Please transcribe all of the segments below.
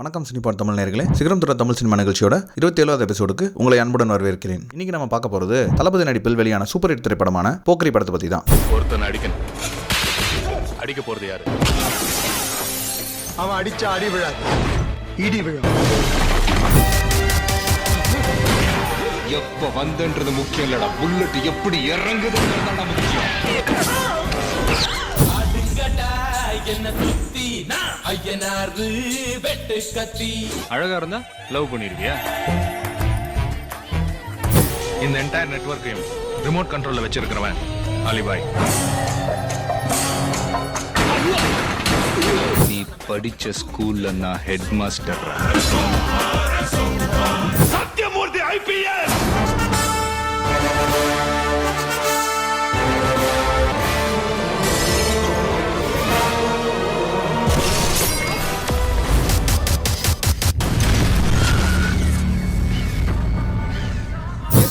வணக்கம் சினிபாட் தமிழ் நேயர்களே, சிகரம் தொட்ட தமிழ் சினிமா நிகழ்ச்சியோட 27வது எபிசோடுக்கு உங்களை அன்புடன் வரவேற்கிறேன். இன்னைக்கு நம்ம பார்க்க போறது தளபதி நடிப்பில் வெளியான சூப்பர் ஹிட் திரைப்படமான போக்கிரி படத்தை பத்தி தான். ஒருத்தன் அடிக்க போறது யாரு? அவன் அடிச்சா அடி விழாது, இடி விழும். எப்ப வந்தன்றது முக்கியம் இல்லடா, புல்லட் எப்படி இறங்குதுன்றது முக்கியம். அழகா இருந்தா லவ் பண்ணிருவியா? இந்த என்டையர் நெட்வொர்க்கையும் ரிமோட் கண்ட்ரோல்ல வச்சிருக்கிறவன் அலிபாய். நீ படிச்ச ஸ்கூல்ல நான் head master. Sathyamoorthy IPS.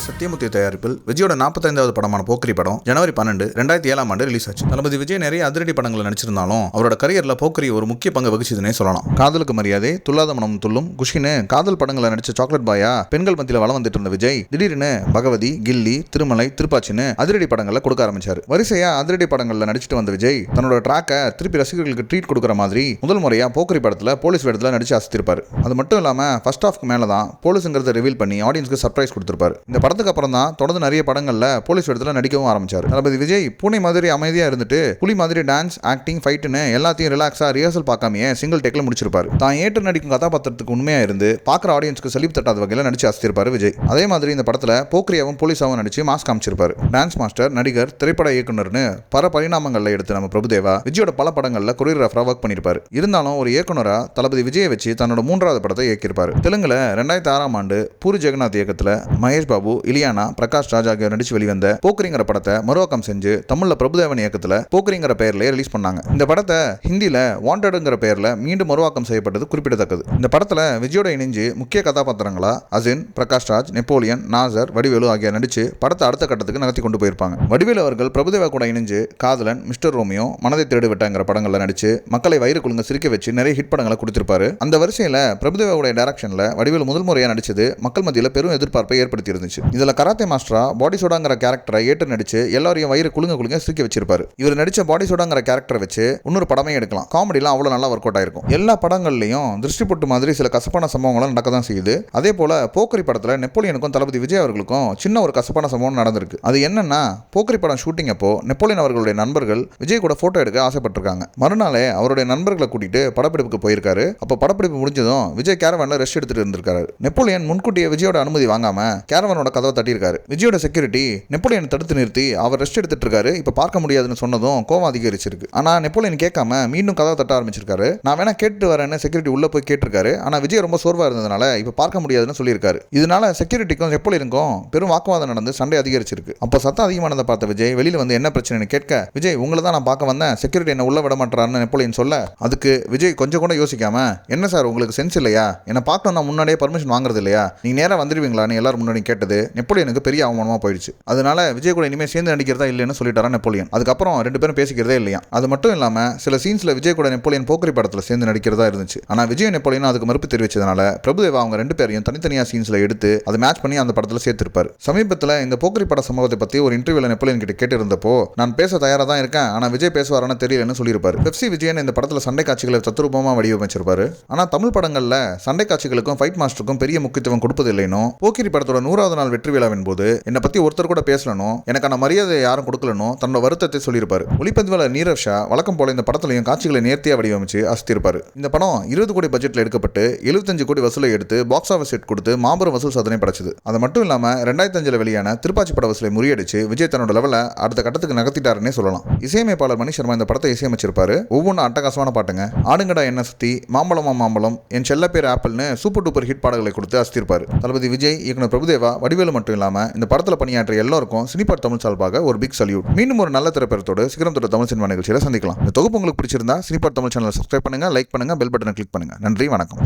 Sathyamoorthy தயாரிப்பில் விஜயோட 45வது படமான போக்கிரி படம் ஜனவரி 12, 2007 ரிலீஸ் ஆச்சு. தளபதி விஜய் நிறைய அதிரடி படங்களை நடிச்சிருந்தாலும் அவரோட கரியர்ல போக்கிரி ஒரு முக்கிய பங்கு வகிச்சதுன்னே சொல்லலாம். காதலுக்கு மரியாதை, துல்லாத மனம் துள்ளும், குஷின்னு காதல் படங்களை நடிச்ச சாக்லேட் பாயா பெண்கள் மத்தியில் வளம் வந்துட்டு இருந்த விஜய் திடீர்னு பகவதி, கில்லி, திருமலை, திருப்பாச்சின்னு அதிரடி படங்களை கொடுக்க ஆரம்பிச்சாரு. வரிசையா அதிரடி படங்கள்ல நடிச்சிட்டு வந்த விஜய் தன்னோட ட்ராக்கை திருப்பி ரசிகர்களுக்கு ட்ரீட் கொடுக்குற மாதிரி முதல் முறையா போக்கிரி படத்துல போலீஸ் வேடத்துல நடிச்சு அசத்திருப்பாரு. அது மட்டும் இல்லாம ஃபர்ஸ்ட் ஹாஃப்க்கு மேலதான் போலீஸ்ங்கிறத ரிவீல் பண்ணி ஆடியன்ஸ்க்கு சர்ப்ரைஸ் கொடுத்திருப்பாரு. இந்த படத்துக்கு அப்புறம் தான் தொடர்ந்து நிறைய படங்கள்ல போலீஸ் வேடத்துல நடிக்கவும் ஆரம்பிச்சாரு. தளபதி விஜய் பூனை மாதிரி அமைதியா இருந்துட்டு புலி மாதிரி டான்ஸ், ஆக்டிங், ஃபைட்னு எல்லாத்தையும் ரிலாக்ஸா ரிஹர்சல் பார்க்காமயே சிங்கிள் டேக்ல முடிச்சிருப்பாரு. தான் ஏற்று நடிக்கும் கதாபாத்திரத்துக்கு உண்மையா இருந்து பாக்குற ஆடியன்ஸ்க்கு சலிப்பு தட்டாத வகையில நடிச்சு அசத்திருப்பாரு விஜய். அதே மாதிரி இந்த படத்துல போக்கிரியாவும் போலீஸாவும் நடிச்சு மாஸ் காமிச்சிருப்பாரு. டான்ஸ் மாஸ்டர், நடிகர், திரைப்பட இயக்குனர்னு பல பரிணாமங்கள்ல எடுத்து நம்ம பிரபுதேவா விஜயோட பல படங்கள்ல கொரியோகிராஃபரா ஒர்க் பண்ணிருப்பாரு. இருந்தாலும் ஒரு இயக்குனரா தளபதி விஜயை வச்சு தன்னோட 3வது படத்தை இயக்கியிருப்பாரு. தெலுங்குல 2006 பூரி ஜெகநாத் இயக்கத்துல மகேஷ் பாபு, இலியானா, பிரகாஷ் ராஜ் ஆகியோர் நடிச்சு வெளிவந்த போக்கிரிங்கிற படத்தை மறுவாக்கம் செஞ்சு தமிழ்ல பிரபுதேவன் இயக்கத்துல போக்கிரிங்கிற பெயர்ல ரிலீஸ் பண்ணாங்க. இந்த படத்தை ஹிந்தில வாண்டட்ங்கிற பெயர்ல மீண்டும் மறுவாக்கம் செய்யப்பட்டது குறிப்பிடத்தக்கது. இந்த படத்துல விஜயோட இணைஞ்சு முக்கிய கதாபாத்திரங்களா அசின், பிரகாஷ் ராஜ், நெப்போலியன், நாசர், வடிவேலு ஆகியோர் நடிச்சு படத்தை அடுத்த கட்டத்துக்கு நகர்த்தி கொண்டு போயிருப்பாங்க. வடிவேலு அவர்கள் பிரபுதேவா கூட இணைஞ்சு காதலன், மிஸ்டர் ரோமியோ, மனதை தேடு விட்டாங்கிற படங்கள்ல நடிச்சு மக்களை வயிறு குலுங்க சிரிக்க வச்சு நிறைய ஹிட் படங்களை கொடுத்திருப்பாரு. அந்த வரிசையில பிரபுதேவாவுடைய டைரக்ஷன்ல வடிவேலு முதல் முறையா நடிச்சது மக்கள் மத்தியில பெரும் எதிர்பார்ப்பை ஏற்படுத்தி இருந்துச்சு. இதுல கராத்தே மாஸ்டரா பாடி சோடாங்கிற கேரக்டரை ஏற்று நடிச்சு எல்லாரையும் வயிறு குலுங்க சிரிக்க வச்சிருப்பாரு. இவர் நடிச்ச பாடி சோடாங்கிற கேரக்டரை வச்சு இன்னொரு படமே எடுக்கலாம். காமெடிலாம் அவ்வளவு நல்லா ஒர்க் அவுட் ஆயிருக்கும். எல்லா படங்கள்லயும் திருஷ்டி பொட்டு மாதிரி சில கசப்பான சம்பவங்களும் நடக்க தான் செய்யுது. அதே போல போக்கிரி படத்துல நெப்போலியனுக்கும் தளபதி விஜய் அவர்களுக்கும் சின்ன ஒரு கசப்பான சம்பவம் நடந்திருக்கு. அது என்னன்னா, போக்கிரி படம் ஷூட்டிங் அப்போ நெப்போலியன் அவர்களுடைய நண்பர்கள் விஜய் கூட போட்டோ எடுக்க ஆசைப்பட்டிருக்காங்க. மறுநாளே அவருடைய நண்பர்களை கூட்டிட்டு படப்பிடிப்புக்கு போயிருக்காரு. அப்போ படப்பிடிப்பு முடிஞ்சதும் விஜய் கேரவான்ல ரெஸ்ட் எடுத்துட்டு இருந்திருக்காரு. நெப்போலியன் முன்கூட்டியே விஜயோட அனுமதி வாங்காம கேரவானோட கதவை தட்டியிருக்காரு. விஜயோட செக்யூரிட்டி நெப்போலியன் தடுத்து நிறுத்தி அவர் ரெஸ்ட் எடுத்துட்டு இருக்காரு, இப்ப பார்க்க முடியாதுன்னு சொன்னதும் கோவம் அதிகரிச்சிருக்கு. ஆனா நெப்போலியன் கேட்காம மீண்டும் கதவை தட்ட ஆரம்பிச்சிருக்காரு. நான் வேணா கேட்டு வரேன்னு செக்யூரிட்டி உள்ள போய் கேட்டிருக்காரு. ஆனா விஜய் ரொம்ப சோர்வா இருந்ததுனால இப்ப பார்க்க முடியாதுன்னு சொல்லியிருக்காரு. இதனால செக்யூரிட்டிக்கும் நெப்போலியனுக்கும் பெரும் வாக்குவாதம் நடந்து சண்டை அதிகரிச்சிருக்கு. அப்போ சத்தம் அதிகமானதை பார்த்த விஜய் வெளியில வந்து என்ன பிரச்சனைன்னு கேட்க, விஜய் உங்களை தான் நான் பார்க்க வந்தேன், செக்யூரிட்டி என்ன உள்ள விட மாட்டாருன்னு நெப்போலியன் சொல்ல, அதுக்கு விஜய் கொஞ்சம் கூட யோசிக்காம, என்ன சார் உங்களுக்கு சென்ஸ் இல்லையா, என்ன பார்க்கணும் நான் முன்னாடியே பர்மிஷன் வாங்குறது இல்லையா, நீங்க நேரா வந்துருவீங்களான்னு எல்லாரும் முன்னாடி கேட்டது நெப்போலியனுக்கு பெரிய அவமானமா போயிடுச்சு. அதனால விஜய் கூட இனிமேல் சேர்ந்து நடிக்கிறதா இல்லைன்னு சொல்லிட்டாரா நெப்போலியன். அதுக்கப்புறம் 2 பேரும் பேசிக்கிறதே இல்லையா. அது மட்டும் இல்லாம சில சீன்ஸ்ல விஜய் கூட நெப்போலியன் போக்கிரி படத்துல சேர்ந்து நடிக்கிறதா இருந்துச்சு. ஆனா விஜய் நெப்போலியன் அதுக்கு மறுப்பு தெரிவிச்சதுனால பிரபுதேவா அவங்க 2 பேரையும் தனித்தனியா சீன்ஸ்ல எடுத்து அதை மேட்ச் பண்ணி அந்த படத்துல சேர்த்திருப்பாரு. சமீபத்துல இந்த போக்கிரி பட சம்பவத்தை பத்தி ஒரு இன்டர்வியூல நெப்போலியன் கிட்ட கேட்டு இருந்தப்போ, நான் பேச தயாரா தான் இருக்கேன், ஆனா விஜய் பேசுவாரான்னு தெரியலன்னு சொல்லியிருப்பாரு. பெப்சி விஜயன் இந்த படத்துல சண்டை காட்சிகளை தத்ரூபமா வடிவமைச்சிருப்பாரு. ஆனா தமிழ் படங்கள்ல சண்டை காட்சிகளுக்கும் ஃபைட் மாஸ்டருக்கும் பெரிய முக்கியத்துவம் கொடுப்பது இல்லைன்னு, போக்கிரி படத்தோட 100வது நாள் வெற்றி விழாவின் போது என்னை பத்தி ஒருத்தர் கூட பேசலனும், எனக்கான மரியாதை யாரும் கொடுக்கலனும் தன்னோட வருத்தத்தை சொல்லியிருப்பாரு. ஒளிப்பதிவாளர் நீரவ் ஷா வழக்கம் போல இந்த படத்திலையும் காட்சிகளை நேர்த்தியா வடிவமைச்சு அசத்திருப்பாரு. இந்த படம் 20 கோடி பட்ஜெட்ல எடுக்கப்பட்டு 75 கோடி வசூலை எடுத்து பாக்ஸ் ஆஃபீஸ் ஹிட் கொடுத்து மாபெரும் வசூல் சாதனை படைச்சது. அது மட்டும் இல்லாம 2005 வெளியான திருப்பாச்சி பட வசூலை முறியடிச்சு விஜய் தன்னோட லெவல அடுத்த கட்டத்துக்கு நகர்த்திட்டாருன்னே சொல்லலாம். இசையமைப்பாளர் மணி சர்மா இந்த படத்தை இசையமைச்சிருப்பாரு. ஒவ்வொன்றும் அட்டகாசமான பாட்டுங்க. ஆடுங்கடா என்ன சுத்தி, மாம்பழமா மாம்பழம், என் செல்ல பேர் ஆப்பிள்னு சூப்பர் டூப்பர் ஹிட் பாடல்களை கொடுத்து அசத்திருப்பாரு. தளபதி விஜய், இயக்குனர் பிரபுதேவா, வடிவேலு மட்டும் இல்லாம இந்த படத்துல பணியாற்றிய எல்லாருக்கும் சினிபாட் தமிழ் சார்பாக ஒரு பிக் சல்யூட். மீண்டும் ஒரு நல்ல திரைப்படத்தோடு சிகரம் தொட்ட தமிழ் சினிமா நிகழ்ச்சியில சந்திக்கலாம். இந்த தொகுப்பு உங்களுக்கு பிடிச்சிருந்தா சினிபாட் தமிழ் சேனலை சப்ஸ்கிரைப் பண்ணுங்க, லைக் பண்ணுங்க, பெல் பட்டனை கிளிக் பண்ணுங்க. நன்றி, வணக்கம்.